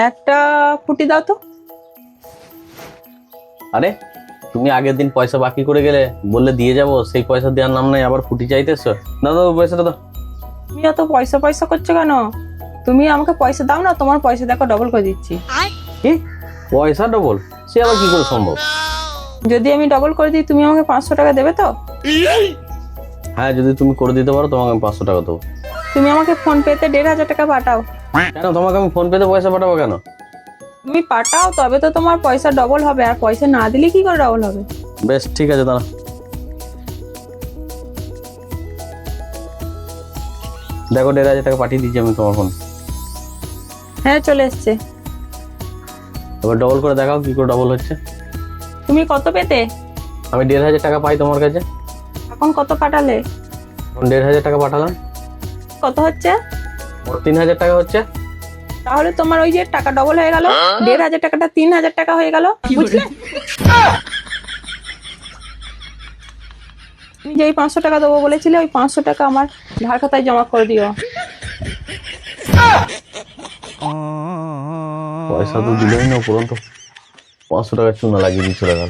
একটা ফুটি দাও তো। আরে তুমি আগের দিন পয়সা বাকি করে গেলে, বললে দিয়ে যাবো, সেই পয়সা দেওয়ার নাম নাই, আবার ফুটি চাইতেছো। না দাও পয়সাটা দাও। তুমি অত পয়সা পয়সা করছো কেন? তুমি আমাকে পয়সা দাও না, তোমার পয়সা দেখো ডবল করে দিচ্ছি। কি পয়সা ডবল? সে আবার কি করে সম্ভব? যদি আমি ডবল করে দিই তুমি আমাকে 500 টাকা দেবে তো? হ্যাঁ, যদি তুমি করে দিতে পারো তোমাকে আমি 500 টাকা দেবো। তুমি আমাকে ফোন পেতে 1,500 টাকা পাঠাও। কেন তোমাকে আমি ফোন পেতে পয়সা পাঠাবো কেন? তুমি পাঠাও তবে তো তোমার পয়সা ডবল হবে, আর পয়সা না দিলে কি করে ডবল হবে? বেশ ঠিক আছে, দাঁড়া। দেখো 1,500 টাকা পাঠিয়ে দিচ্ছি আমি তোমার ফোন। হ্যাঁ চলে এসছে। এবার ডবল করে দেখাও কি করে ডবল হচ্ছে। তুমি কত পেতে? আমি 1,500 টাকা পাই তোমার কাছে। এখন কত পাঠালে? এখন 1,500 টাকা পাঠালাম। কত হচ্ছে? ওর 3,000 টাকা হচ্ছে। তাহলে তোমার ওই যে টাকা ডবল হয়ে গেল, 1,500 টাকাটা 3,000 টাকা হয়ে গেল, বুঝলে? তুমি যে 500 টাকা দেবো বলেছিলে, ওই 500 টাকা আমার ধার খাতায় জমা করে দিও। পয়সা তো দিলই না, উপরন্তু 500 টাকা চুনা লাগিয়ে দিয়ে চলে গেল।